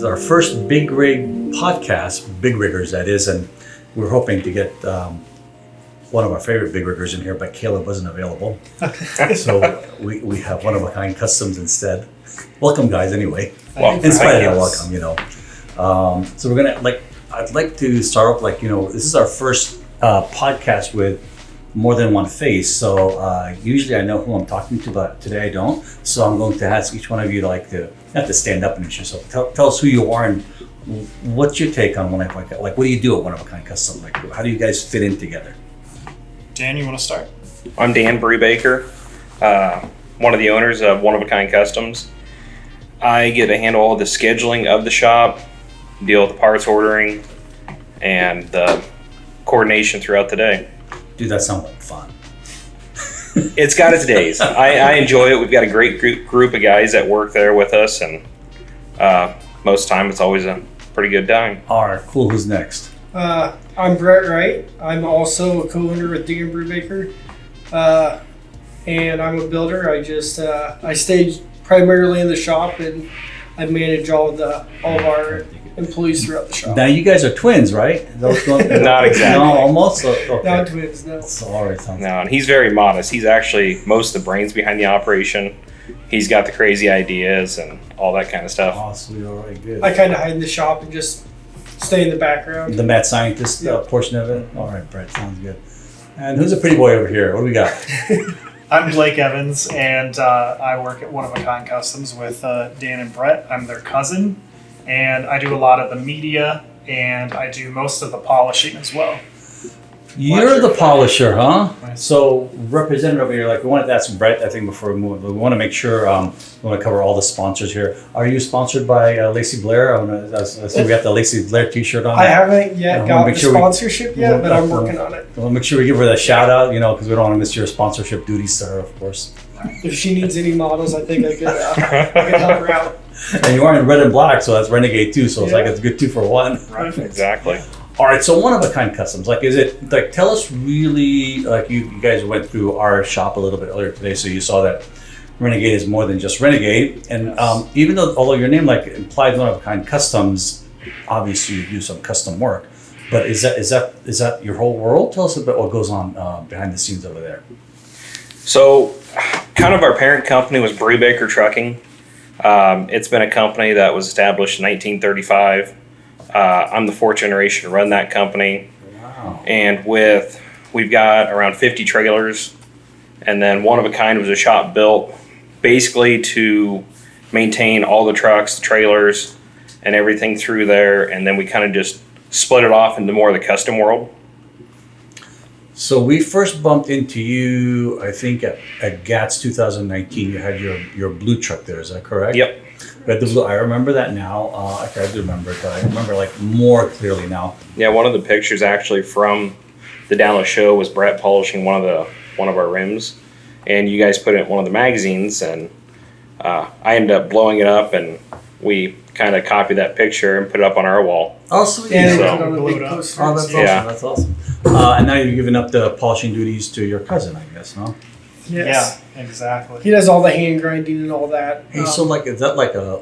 our first big rig podcast, big riggers that is, and we're hoping to get one of our favorite big riggers in here, but Caleb wasn't available. So we have One of a Kind Customs instead. Welcome, guys, anyway. Well, In spite of welcome, you know. So we're gonna, I'd like to start off, this is our first podcast with more than one face. So usually I know who I'm talking to, but today I don't. So I'm going to ask each one of you to have to stand up and introduce yourself. Tell us who you are and what's your take on One of a Kind. What do you do at One of a Kind Custom? How do you guys fit in together? Dan, you want to start? I'm Dan Brubaker, one of the owners of One of a Kind Customs. I get to handle all the scheduling of the shop, deal with the parts ordering, and the coordination throughout the day. Dude, that sounds like fun. It's got its days. I enjoy it. We've got a great group of guys that work there with us, and most of the time it's always a pretty good time. All right, cool. Who's next? I'm Brett Wright. I'm also a co-owner with Dan Brubaker, and I'm a builder. I stage primarily in the shop, and I manage all of our employees throughout the shop. Now you guys are twins, right? Not exactly. No, almost. Okay. Not twins, no. So, all right, sounds No, and he's very modest. He's actually most of the brains behind the operation. He's got the crazy ideas and all that kind of stuff. awesome. All right, good. I kind of hide in the shop and just stay in the background. The mad scientist portion of it. All right, Brett, sounds good. And who's a pretty boy over here? What do we got? I'm Blake Evans, and I work at One of a Kind Customs with Dan and Brett. I'm their cousin, and I do a lot of the media, and I do most of the polishing as well. You're the polisher, huh? Right. So, representative over here, we wanted to ask Brett, I think, before we move, we want to make sure, we want to cover all the sponsors here. Are you sponsored by Lacey Blair? I see we got the Lacey Blair t-shirt on. I haven't yet got the sure sponsorship yet, but I'm working on it. We'll make sure we give her the shout out, because we don't want to miss your sponsorship duties to her, of course. If she needs any models, I think I could help her out. And you are in red and black, so that's Renegade too, so it's it's a good 2 for 1. Right, exactly. All right, so One of a Kind Customs, is it, tell us really, you guys went through our shop a little bit earlier today, so you saw that Renegade is more than just Renegade, and even though, although your name implies One of a Kind Customs, obviously you do some custom work, but is that your whole world? Tell us a bit what goes on behind the scenes over there. So, kind of our parent company was Brubaker Trucking. It's been a company that was established in 1935. I'm the 4th generation to run that company. Wow. And we've got around 50 trailers, and then One of a Kind was a shop built basically to maintain all the trucks, the trailers, and everything through there, and then we kind of just split it off into more of the custom world. So we first bumped into you, I think, at GATS 2019. You had your blue truck there, is that correct? Yep. Red the blue. I remember that now. I tried to remember it, but I remember more clearly now. Yeah, one of the pictures actually from the Dallas show was Brett polishing one of our rims, and you guys put it in one of the magazines, and I ended up blowing it up, and we kind of copied that picture and put it up on our wall. Oh, sweet. And So- put on a Blew big it up. poster. Oh, that's awesome. Yeah. That's awesome. And now you're giving up the polishing duties to your cousin, I guess, huh? Yes. Yeah, exactly. He does all the hand grinding and all that. Hey, so is that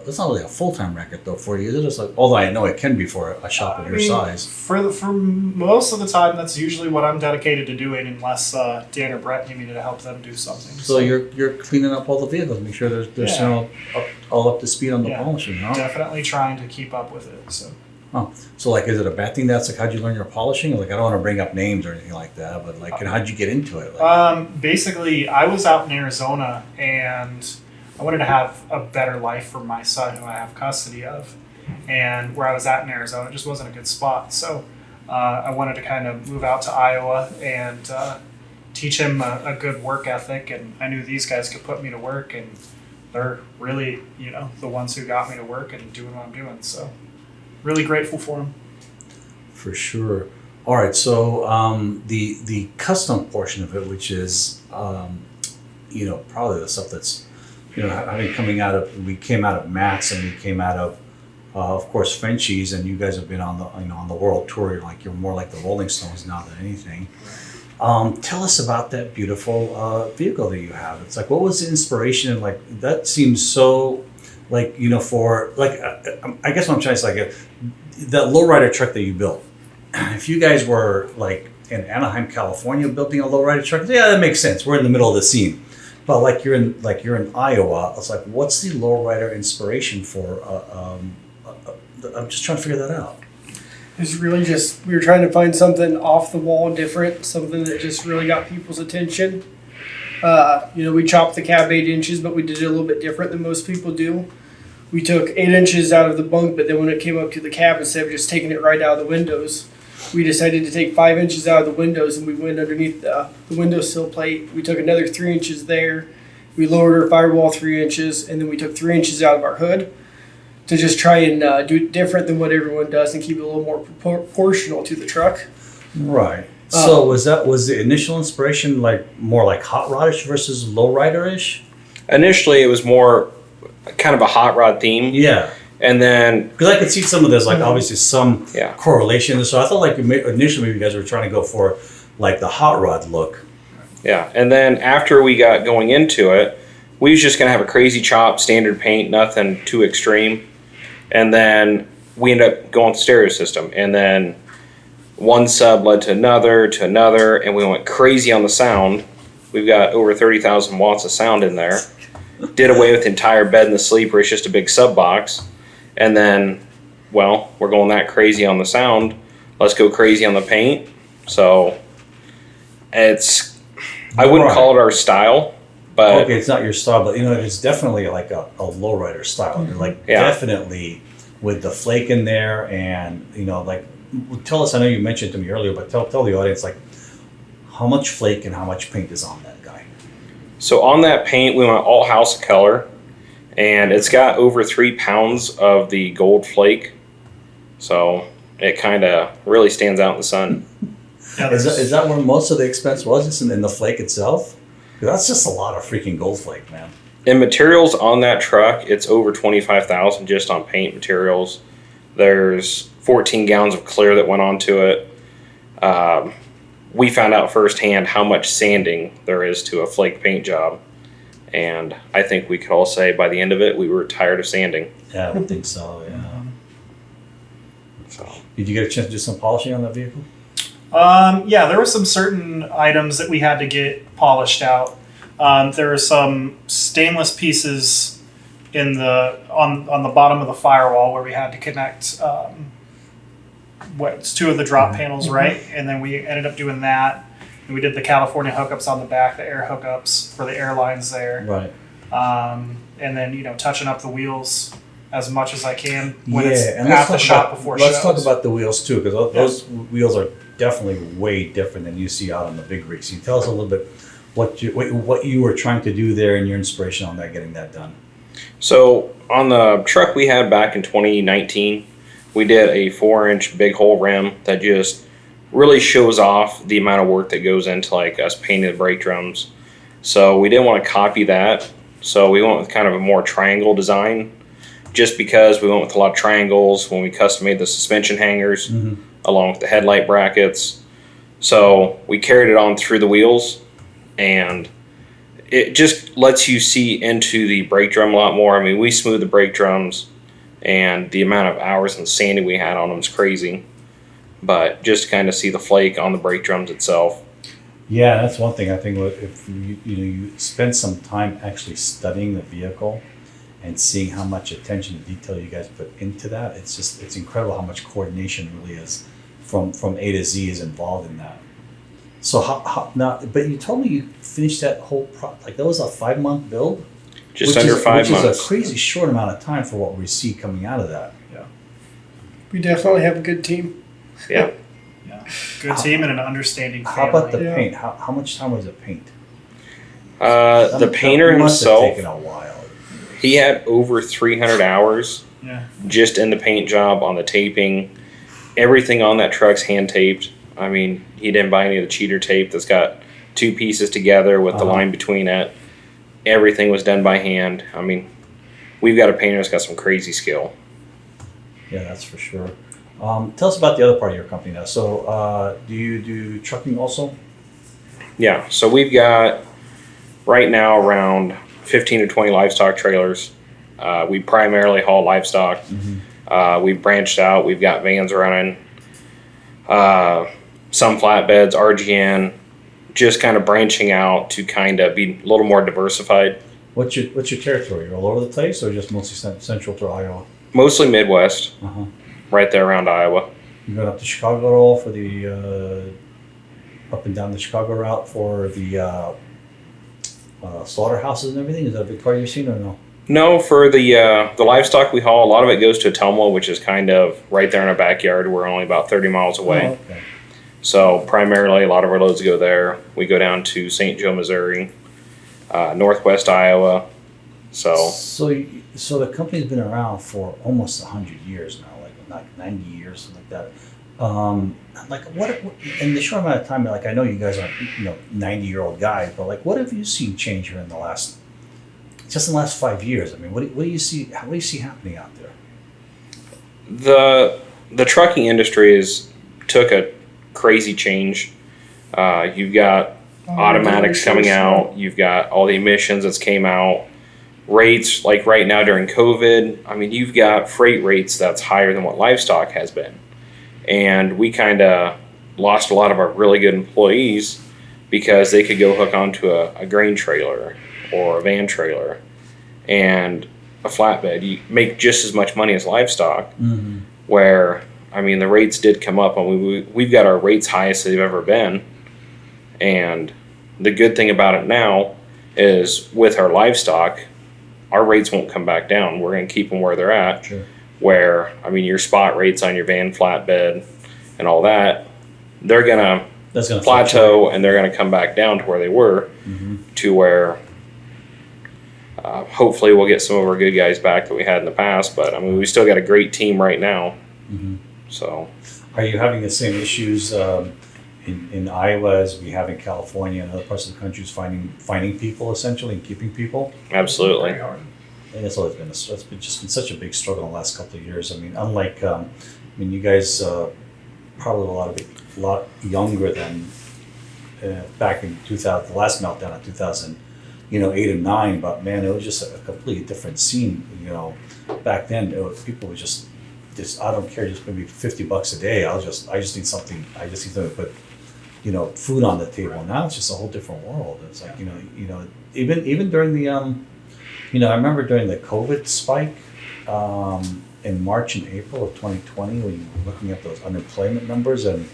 that's not really a full-time racket though for you, is it? It's although I know it can be for a shop of your size. For most of the time, that's usually what I'm dedicated to doing, unless Dan or Brett need me to help them do something. So you're cleaning up all the vehicles, make sure they're still all up to speed on the polishing, huh? Definitely trying to keep up with it. So. So is it a bad thing that's how'd you learn your polishing? I don't want to bring up names or anything like that, but how'd you get into it? Basically, I was out in Arizona, and I wanted to have a better life for my son, who I have custody of. And where I was at in Arizona just wasn't a good spot. So I wanted to kind of move out to Iowa and teach him a good work ethic. And I knew these guys could put me to work, and they're really, the ones who got me to work and doing what I'm doing. So really grateful for them. For sure. All right, so the custom portion of it, which is probably the stuff that's we came out of Matt's, and we came out of course Frenchie's, and you guys have been on the world tour. You're more like the Rolling Stones now than anything. Tell us about that beautiful vehicle that you have. It's what was the inspiration? And that seems so like for like I guess what I'm trying to say, like that lowrider truck that you built. If you guys were like in Anaheim, California, building a lowrider truck, yeah, that makes sense. We're in the middle of the scene. But like you're in Iowa, it's like, what's the lowrider inspiration for? I'm just trying to figure that out. It's really just, we were trying to find something off the wall, different, something that just really got people's attention. We chopped the cab 8 inches, but we did it a little bit different than most people do. We took 8 inches out of the bunk, but then when it came up to the cab, instead of just taking it right out of the windows, we decided to take 5 inches out of the windows, and we went underneath the windowsill plate. We took another 3 inches there. We lowered our firewall 3 inches, and then we took 3 inches out of our hood to just try and do it different than what everyone does and keep it a little more proportional to the truck. Right. So was the initial inspiration like more like hot rodish versus lowrider-ish? Initially, it was more kind of a hot rod theme. Yeah. And then, because I could see some of this, like obviously some Yeah. correlation. So I thought like initially maybe you guys were trying to go for like the hot rod look. yeah. And then after we got going into it, we was just going to have a crazy chop, standard paint, nothing too extreme. And then we ended up going with the stereo system. And then one sub led to another, and we went crazy on the sound. We've got over 30,000 watts of sound in there. Did away with the entire bed and the sleeper. It's just a big sub box. And then, well, we're going that crazy on the sound. Let's go crazy on the paint. So it's, I wouldn't Right. call it our style, but Okay, it's not your style, but it's definitely like a lowrider style. Like Yeah. definitely with the flake in there, and like tell us. I know you mentioned to me earlier, but tell the audience like how much flake and how much paint is on that guy. so on that paint, we went all house color, and it's got over 3 pounds of the gold flake. So it kind of really stands out in the sun. Yeah, Is that where most of the expense was? Just in the flake itself? 'Cause that's just a lot of freaking gold flake, man. In materials on that truck, it's over 25,000 just on paint materials. There's 14 gallons of clear that went onto it. We found out firsthand how much sanding there is to a flake paint job. And I think we could all say by the end of it, we were tired of sanding. Yeah, I would think so. Yeah. So Did you get a chance to do some polishing on that vehicle? Yeah, there were some certain items that we had to get polished out. There were some stainless pieces on the bottom of the firewall where we had to connect two of the drop panels, right? And then we ended up doing that. And we did the California hookups on the back, the air hookups for the airlines there. Right. And then touching up the wheels as much as I can when Yeah, it's and at the shop before shows. let's talk about the wheels too, because those wheels are definitely way different than you see out on the big rigs. Can you tell us a little bit what you were trying to do there and your inspiration on that, getting that done? So on the truck we had back in 2019, we did a 4-inch big hole rim that just really shows off the amount of work that goes into like us painting the brake drums. So we didn't want to copy that. So we went with kind of a more triangle design, just because we went with a lot of triangles when we custom made the suspension hangers along with the headlight brackets. So we carried it on through the wheels, and it just lets you see into the brake drum a lot more. I mean, we smoothed the brake drums, and the amount of hours and sanding we had on them is crazy. But just to kind of see the flake on the brake drums itself. Yeah, that's one thing. I think if you spend some time actually studying the vehicle and seeing how much attention and detail you guys put into that, it's incredible how much coordination really is from A to Z is involved in that. So how now? But you told me you finished that whole like that was a 5-month build, Just under 5 months. which is a crazy short amount of time for what we see coming out of that. We definitely have a good team. Yeah. Yeah. Good team and an understanding family. How about the Yeah. paint? How much time was it paint? The painter That must have himself, taken a while. he had over 300 hours Yeah. just in the paint job, on the taping. Everything on that truck's hand taped. I mean, he didn't buy any of the cheater tape that's got 2 pieces together with the line between it. Everything was done by hand. I mean, we've got a painter that's got some crazy skill. Yeah, that's for sure. Tell us about the other part of your company now. So, do you do trucking also? Yeah, so we've got right now around 15 to 20 livestock trailers. We primarily haul livestock. We've branched out. We've got vans running, some flatbeds, RGN, just kind of branching out to kind of be a little more diversified. What's your territory? You're all over the place, or just mostly central to Iowa? Mostly Midwest, Uh-huh. right there around Iowa. You going up to Chicago at all for the up and down the Chicago route for the slaughterhouses and everything? Is that a big part of your scene or no? No, for the livestock we haul, a lot of it goes to Atumwa, which is kind of right there in our backyard. We're only about 30 miles away. Oh, okay. So primarily a lot of our loads go there. We go down to St. Joe, Missouri, northwest Iowa. So the company's been around for almost 100 years now, like 90 years, something like that. Like what in the short amount of time, like I know you guys aren't 90-year-old guys, but like what have you seen change here in the last 5 years? I mean, what do you see? What do you see happening out there? The trucking industry took a crazy change. You've got automatics coming out. You've got all the emissions that's came out. Rates like right now during COVID. I mean, you've got freight rates that's higher than what livestock has been, and we kind of lost a lot of our really good employees because they could go hook onto a grain trailer or a van trailer and a flatbed. You make just as much money as livestock. Mm-hmm. Where I mean, the rates did come up, and we've got our rates highest they've ever been. And the good thing about it now is with our livestock, our rates won't come back down. We're going to keep them where they're at. Sure. Where, I mean, your spot rates on your van flatbed and all that, they're going to plateau, and they're going to come back down to where they were, to where hopefully we'll get some of our good guys back that we had in the past. But, I mean, we still got a great team right now. Mm-hmm. So, are you having the same issues in Iowa as we have in California and other parts of the country, is finding people essentially and keeping people? absolutely. Very hard. And it's always been just been such a big struggle in the last couple of years. I mean, unlike you guys probably a lot younger than back in 2000, the last meltdown in 2008 and 9. But man, it was just a completely different scene. Back then people were just I don't care, just maybe $50 a day. I just need something. I just need to put food on the table. Now it's just a whole different world. It's like even during the I remember during the COVID spike in March and April of 2020, when you were looking at those unemployment numbers, and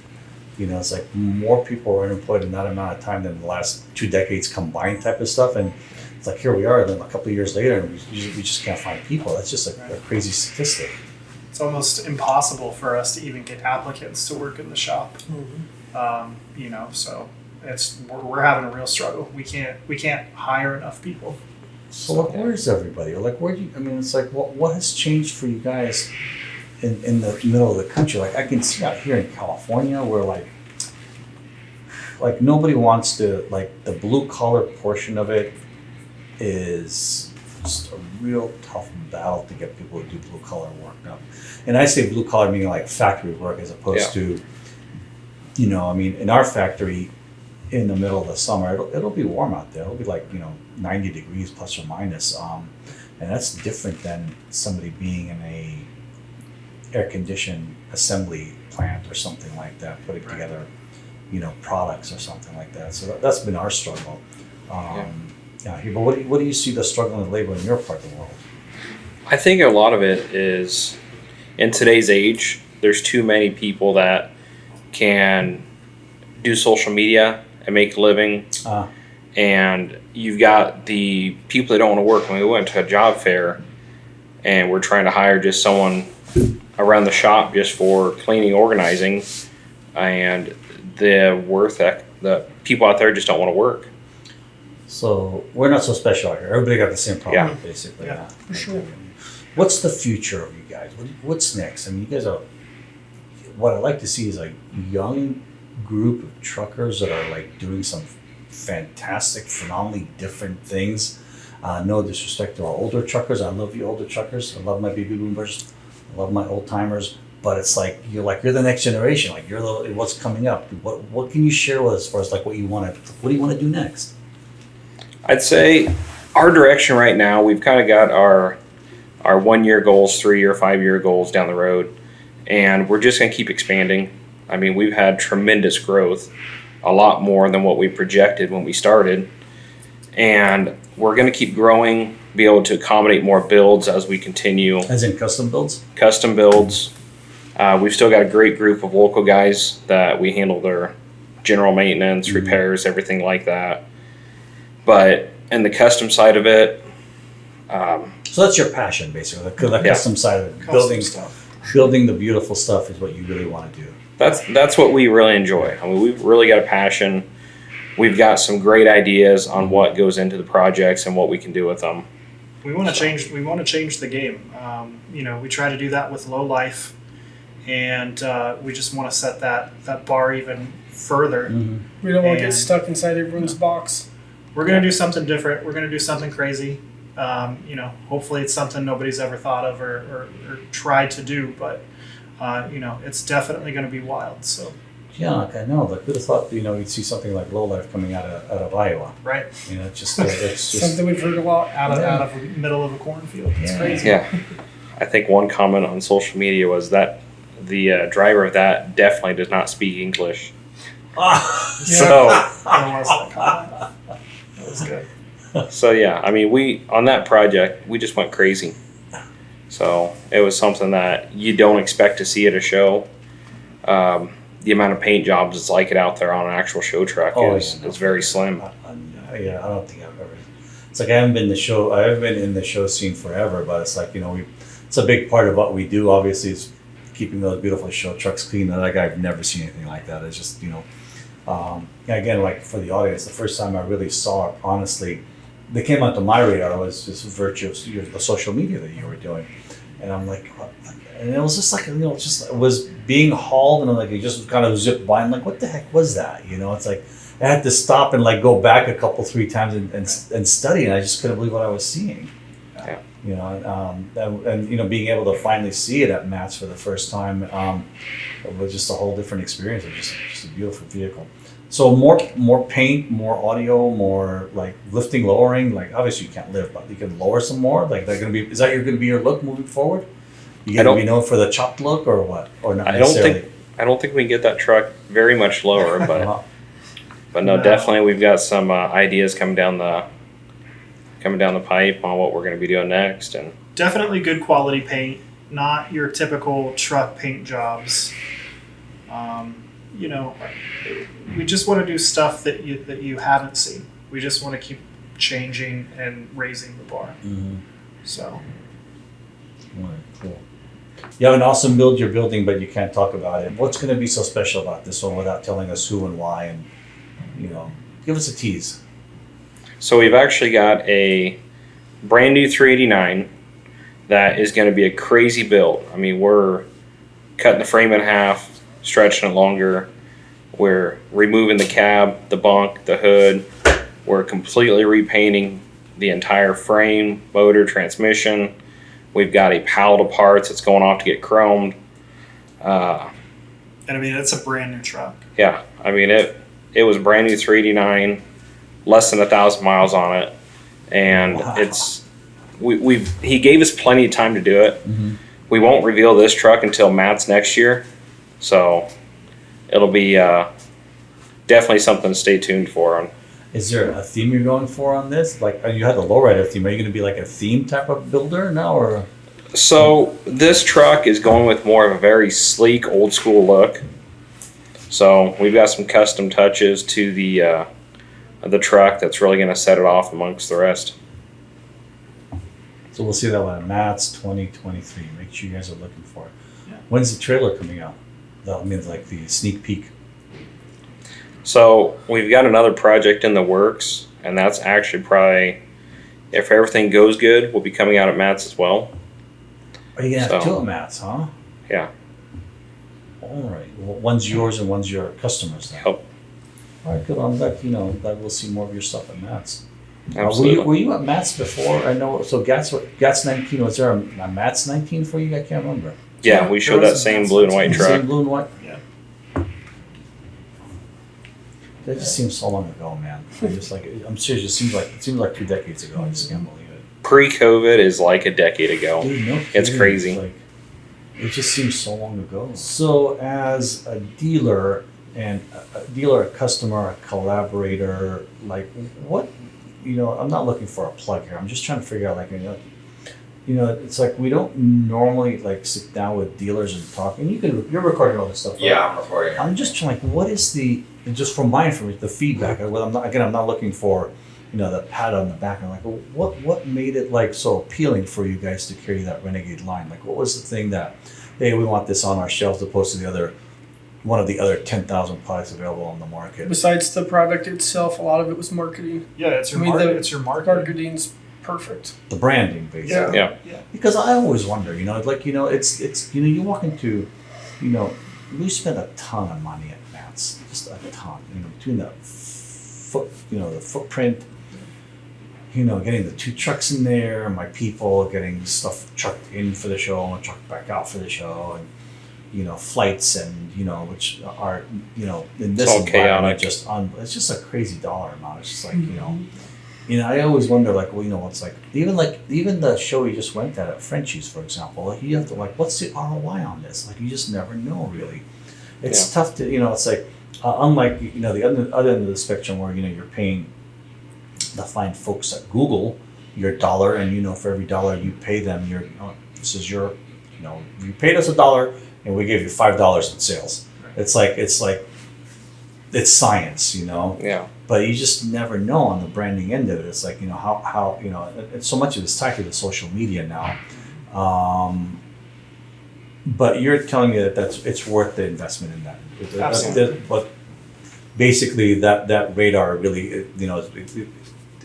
it's like more people were unemployed in that amount of time than the last 2 decades combined, type of stuff. And it's like, here we are, then a couple of years later, and we just can't find people. That's just a crazy statistic. It's almost impossible for us to even get applicants to work in the shop. So we're having a real struggle. We can't hire enough people. So like, where's everybody? Or like, where do you? I mean, it's like, what has changed for you guys in the middle of the country? Like, I can see out here in California where like nobody wants to, like, the blue collar portion of it is just a real tough battle to get people to do blue collar work now. And I say blue collar meaning like factory work, as opposed to, in our factory, in the middle of the summer, it'll be warm out there. It'll be like 90 degrees plus or minus, and that's different than somebody being in a air conditioned assembly plant or something like that, putting together products or something like that. So that's been our struggle. But what do you see the struggle in labor in your part of the world? I think a lot of it is, in today's age, there's too many people that can do social media and make a living. And you've got the people that don't want to work. When we went to a job fair and we're trying to hire just someone around the shop just for cleaning, organizing, and the people out there just don't want to work. So we're not so special out here. Everybody got the same problem, Yeah. basically. Yeah, for sure. What's the future of you guys? What's next? I mean, you guys are. What I'd like to see is a young group of truckers that are like doing some fantastic, phenomenally different things. No disrespect to our older truckers. I love you older truckers. I love my baby boomers. I love my old timers. But it's like you're the next generation. Like you're what's coming up. What can you share with us as far as like what do you want to do next? I'd say our direction right now, we've kind of got our our 1-year goals, 3-year, 5-year goals down the road. And we're just going to keep expanding. I mean, we've had tremendous growth, a lot more than what we projected when we started. And we're going to keep growing, be able to accommodate more builds as we continue. As in custom builds? Custom builds. We've still got a great group of local guys that we handle their general maintenance, repairs, everything like that. But in the custom side of it, so that's your passion, basically, the custom side of it. Custom stuff. Building the beautiful stuff is what you really want to do. That's what we really enjoy. I mean, we've really got a passion. We've got some great ideas on what goes into the projects and what we can do with them. We want to change. We want to change the game. We try to do that with low life, and we just want to set that bar even further. Mm-hmm. We don't want to get stuck inside everyone's box. We're going to do something different. We're going to do something crazy. Hopefully it's something nobody's ever thought of or tried to do, but it's definitely going to be wild. So yeah, like I know. Like, who'd have thought you'd see something like lowlife coming out of Iowa? right, It's just Something we've heard a lot. out of the middle of a cornfield. It's crazy. Yeah. I think one comment on social media was that the driver of that definitely does not speak English. So, There was that comment. That was good. so yeah, I mean, on that project, we just went crazy. So it was something that you don't expect to see at a show. The amount of paint jobs it's like it out there on an actual show truck is very slim. I don't think I've ever. It's like I haven't been in the show scene forever, but it's like it's a big part of what we do. Obviously, is keeping those beautiful show trucks clean. Like I've never seen anything like that. It's just again, like for the audience, the first time I really saw it, honestly, they came onto my radar was just virtue of the social media that you were doing, and I'm like, what? And it was just like it was being hauled, and like it just kind of zipped by. I'm like, what the heck was that? It's like I had to stop and like go back 3 times and study, and I just couldn't believe what I was seeing. Yeah. And being able to finally see it at Matt's for the first time, it was just a whole different experience. It was just a beautiful vehicle. So more paint, more audio, more like lifting, lowering. Like obviously you can't lift, but you can lower some more. Like is that going to be your look moving forward? You going to be known for the chopped look or what? Or not necessarily? I don't think we can get that truck very much lower, but no, definitely we've got some ideas coming down the pipe on what we're going to be doing next, and Definitely good quality paint, not your typical truck paint jobs. We just want to do stuff that you haven't seen. We just want to keep changing and raising the bar. Mm-hmm. So. All right, cool. You have an awesome build you're building, but you can't talk about it. What's going to be so special about this one without telling us who and why? And give us a tease. so we've actually got a brand new 389 that is going to be a crazy build. I mean, we're cutting the frame in half, stretching it longer. We're removing the cab, the bunk, the hood. We're completely repainting the entire frame, motor, transmission. We've got a pallet of parts that's going off to get chromed. And I mean, it's a brand new truck. Yeah, I mean, it was brand new 389, less than 1,000 miles on it. And Wow. he gave us plenty of time to do it. Mm-hmm. We won't reveal this truck until Matt's next year. So it'll be definitely something to stay tuned for. Is there a theme you're going for on this? Like you had the lowrider theme. Are you going to be like a theme type of builder now, or? So this truck is going with more of a very sleek, old school look. So we've got some custom touches to the truck that's really going to set it off amongst the rest. So we'll see that one at Matt's 2023. Make sure you guys are looking for it. Yeah. When's the trailer coming out? That means like the sneak peek. So we've got another project in the works, and that's actually probably, if everything goes good, will be coming out at Matt's as well. Are you gonna have So- two at Matt's, huh? Yeah. All right. Well, one's yours and one's your customers then. Yep. All right, good. I'm glad that we'll see more of your stuff at Matt's. Absolutely. Were you at Matt's before? I know. So GATS 19. Was there a Matt's 19 for you? I can't remember. Yeah, we showed There that was a same Matt's blue and white truck. Same blue and white. Yeah. That just seems so long ago, man. I'm serious. It seems like 2 decades ago. I just can't believe it. pre-COVID is like a decade ago. Dude, no It's kidding. crazy. Like, it just seems so long ago. So, as a dealer and a customer, a collaborator, like what, I'm not looking for a plug here. I'm just trying to figure out, like, it's like we don't normally like sit down with dealers and talk. And you're recording all this stuff, right? Yeah, I'm recording. I'm just trying, like, what is just from my information, the feedback. I'm not looking for, the pat on the back. I'm like, well, what made it like so appealing for you guys to carry that Renegade line? Like, what was the thing that, hey, we want this on our shelves opposed to one of the other 10,000 products available on the market? Besides the product itself, a lot of it was marketing. Yeah, it's your it's your marketing. Marketing's perfect. The branding, basically. Yeah. Because I always wonder, it's you walk into, we spend a ton of money at Matt's, just a ton, between the footprint, getting the 2 trucks in there, my people getting stuff trucked in for the show and trucked back out for the show, and flights and which are in this all environment chaotic. it's just a crazy dollar amount. It's just like I always wonder, like, well, it's like even the show you just went at Frenchie's, for example, like, you have to, like, what's the ROI on this? Like, you just never know, really. It's tough to it's like unlike the other end of the spectrum where you're paying the fine folks at Google your dollar, and for every dollar you pay them, this is your you paid us $1 and we gave you $5 in sales. It's like it's science, Yeah. but you just never know on the branding end of it. It's like how and so much of it's tied to the social media now. But you're telling me that it's worth the investment in that. Absolutely. But basically that radar really,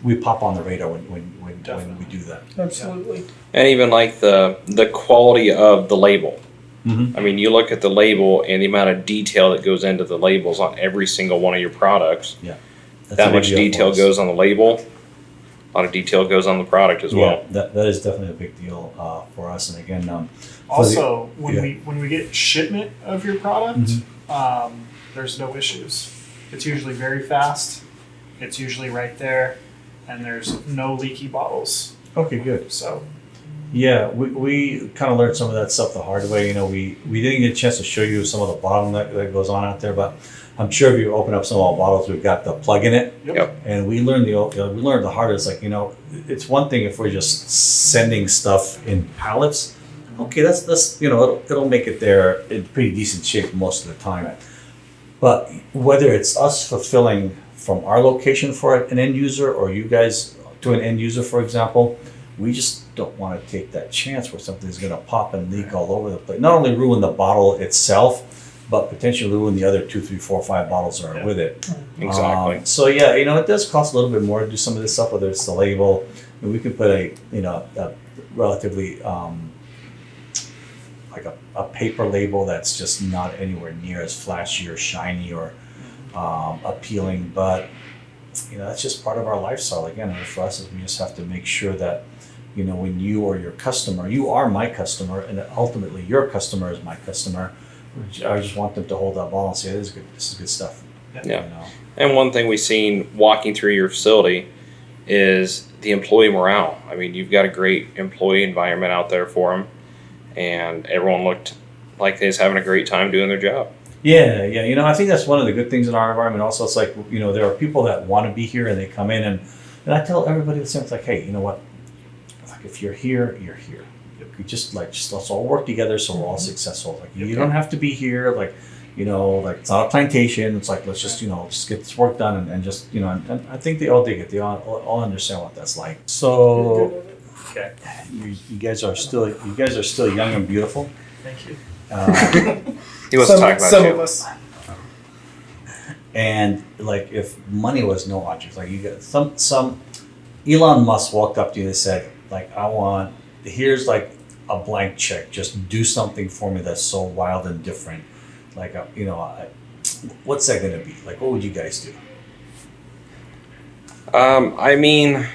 we pop on the radar when we do that. Absolutely. And even like the quality of the label. Mm-hmm. I mean, you look at the label and the amount of detail that goes into the labels on every single one of your products. Yeah. That's That a big much deal detail for us. goes on the label. A lot of detail goes on the product as well. Yeah, that is definitely a big deal for us. And again, Also, for the- when we get shipment of your product, Mm-hmm. there's no issues. It's usually very fast. It's usually right there, and there's no leaky bottles. Okay, good. So Yeah, we kind of learned some of that stuff the hard way. We didn't get a chance to show you some of the bottleneck that goes on out there, but I'm sure if you open up some of our bottles, we've got the plug in it. Yep. And we learned the hardest. Like, it's one thing if we're just sending stuff in pallets. Okay, that's it'll make it there in pretty decent shape most of the time. But whether it's us fulfilling from our location for an end user, or you guys to an end user, for example, we just don't want to take that chance where something's going to pop and leak all over the place. Not only ruin the bottle itself, but potentially ruin the other 2, 3, 4, 5 bottles that are with it. Exactly. So yeah, it does cost a little bit more to do some of this stuff, whether it's the label. And we can put a relatively like a paper label that's just not anywhere near as flashy or shiny or appealing, but that's just part of our lifestyle. Again, for us, we just have to make sure that when you or your customer, you are my customer, and ultimately your customer is my customer. I just want them to hold that ball and say, "This is good. This is good stuff." Yeah. And one thing we've seen walking through your facility is the employee morale. I mean, you've got a great employee environment out there for them, and everyone looked like they was having a great time doing their job. Yeah. I think that's one of the good things in our environment. Also, it's like there are people that want to be here and they come in, and I tell everybody the same. It's like, hey, you know what? Like, if you're here, you're here. You just let's all work together so we're all successful. Like, you don't have to be here. Like, like, it's not a plantation. It's like, let's just just get this work done and just and I think they all dig it. They all understand what that's like. So, okay, you guys are still young and beautiful. thank you. He wants to talk about some you. of us. And like, if money was no object, like, you got some Elon Musk walked up to you and said, like, here's like a blank check, just do something for me that's so wild and different. Like, what's that gonna be? Like, what would you guys do? I mean,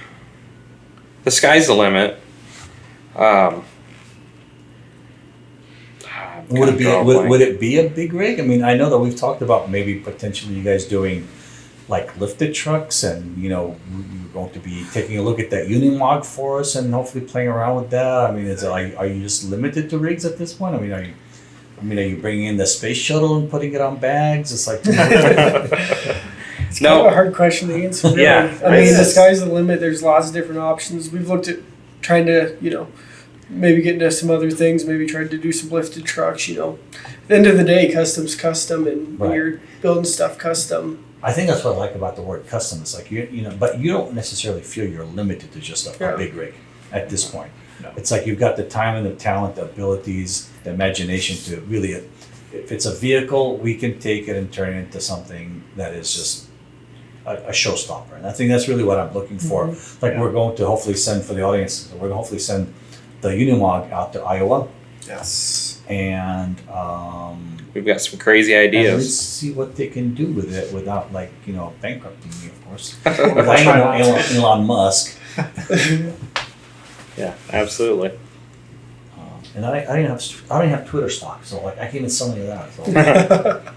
the sky's the limit. Would it be a big rig? I mean, I know that we've talked about maybe potentially you guys doing, like lifted trucks, and you're going to be taking a look at that Unimog for us, and hopefully playing around with that. I mean, are you just limited to rigs at this point? I mean, are you bringing in the space shuttle and putting it on bags? It's like It's kind of a hard question to answer. Really. Yeah, I mean, the sky's the limit. There's lots of different options. We've looked at trying to, maybe get into some other things. Maybe tried to do some lifted trucks. At the end of the day, custom's custom, and when you're building stuff custom. I think that's what I like about the word custom. It's like but you don't necessarily feel you're limited to just a big rig at this point. No. It's like you've got the time and the talent, the abilities, the imagination to really. If it's a vehicle, we can take it and turn it into something that is just a showstopper. And I think that's really what I'm looking for. Mm-hmm. Like we're going to hopefully send for the audience. We're going to hopefully send the Unimog out to Iowa. Yes. And we've got some crazy ideas. Let's see what they can do with it without bankrupting me, of course. Elon Musk. Yeah, absolutely. And I don't have Twitter stock, so I can't even sell any of that. So.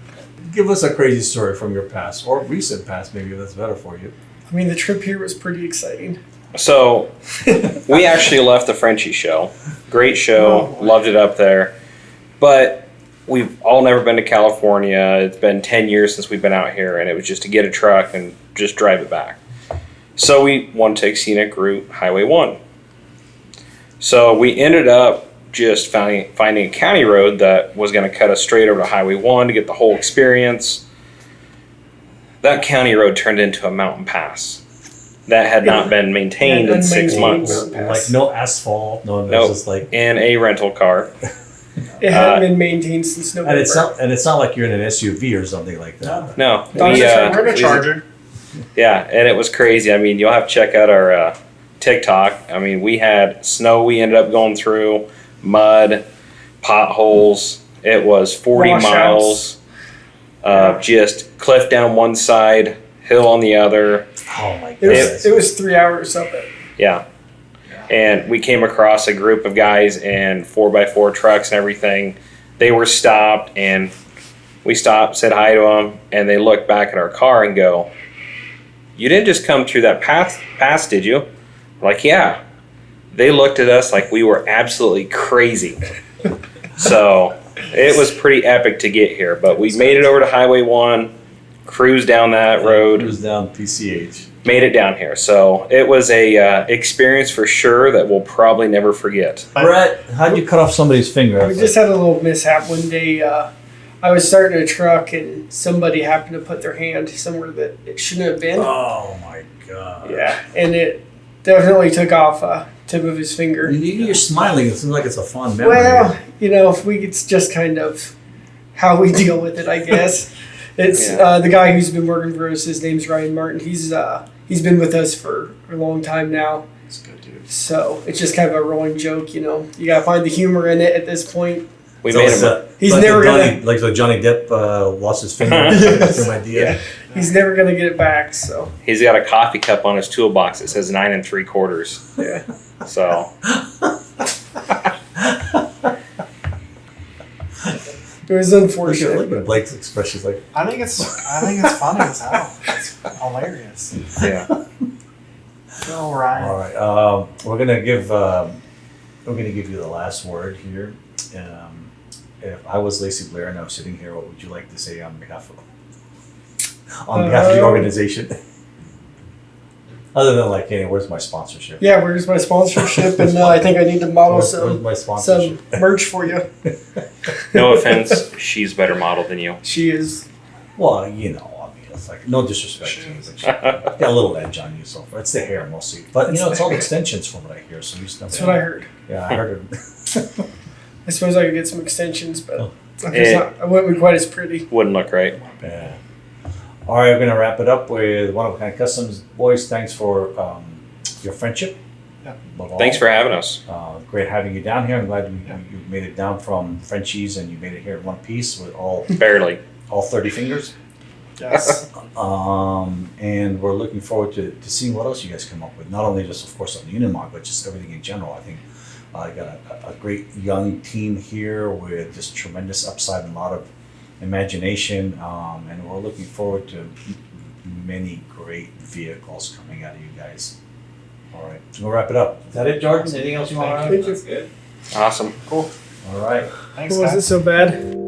Give us a crazy story from your past or recent past, maybe if that's better for you. I mean, the trip here was pretty exciting. So, we actually left the Frenchie show. Great show, loved it up there. But we've all never been to California. It's been 10 years since we've been out here, and it was just to get a truck and just drive it back. So we wanted to take scenic route Highway 1. So we ended up just finding a county road that was going to cut us straight over to Highway 1 to get the whole experience. That county road turned into a mountain pass that had not been maintained in 6 months. Like no asphalt, no. Just like in a rental car. It hadn't been maintained since November. And it's not like you're in an SUV or something like that. No, we're in a Charger. Yeah, and it was crazy. I mean, you'll have to check out our TikTok. I mean, we had snow we ended up going through, mud, potholes. It was 40 miles of just cliff down one side, hill on the other. Oh my goodness. It was 3 hours up it. Yeah. And we came across a group of guys in 4x4 trucks and everything. They were stopped, and we stopped, said hi to them, and they looked back at our car and go, "You didn't just come through that pass, did you?" We're like, yeah. They looked at us like we were absolutely crazy. So it was pretty epic to get here, but we made it over to Highway 1, cruised down that road. Cruised down PCH. Made it down here. So it was a experience for sure that we'll probably never forget. Brett, how'd you cut off somebody's finger? We just had a little mishap one day. I was starting a truck, and somebody happened to put their hand somewhere that it shouldn't have been. Oh my god. Yeah, and it definitely took off tip of his finger. You're smiling. It seems like it's a fond memory. Well, it's just kind of how we deal with it, I guess. It's the guy who's been working for us. His name's Ryan Martin. He's been with us for a long time now. He's a good dude. So it's just kind of a rolling joke, You gotta find the humor in it at this point. We made him. He's like never gonna like Johnny Depp lost his finger. Same idea. Yeah. He's never gonna get it back. So He's got a coffee cup on his toolbox that says 9 3/4. yeah. So It was unfortunate. Look at Blake's expression. Like, I think it's funny as hell. It's hilarious. yeah. Go Ryan. all right, we're gonna give you the last word here. If I was Lacey Blair and I was sitting here, what would you like to say on behalf of the organization? Other than hey, where's my sponsorship? Yeah, where's my sponsorship? And I think I need to model Where's my sponsorship? some merch for you. No offense, she's a better model than you. She is. Well, it's like no disrespect to you, but you got a little edge on you so far. It's the hair mostly, but it's all extensions from what I hear. So that's what I heard. Yeah, I heard it. I suppose I could get some extensions, but Oh. I wouldn't be quite as pretty. Wouldn't look right. Yeah. All right, we're gonna wrap it up with One of a Kind Customs. Boys, thanks for your friendship. Yeah. Thanks for having us. Great having you down here. I'm glad you made it down from Frenchie's and you made it here in one piece with all Barely. 30 fingers. Yes. And we're looking forward to seeing what else you guys come up with. Not only just, of course, on the Unimog, but just everything in general. I think I got a great young team here with just tremendous upside and a lot of imagination. And we're looking forward to many great vehicles coming out of you guys. All right, so we'll wrap it up. Is that it, Jordan? Anything else you want to add? Thank you. Awesome. Cool. All right. Thanks, Was it guys. so bad?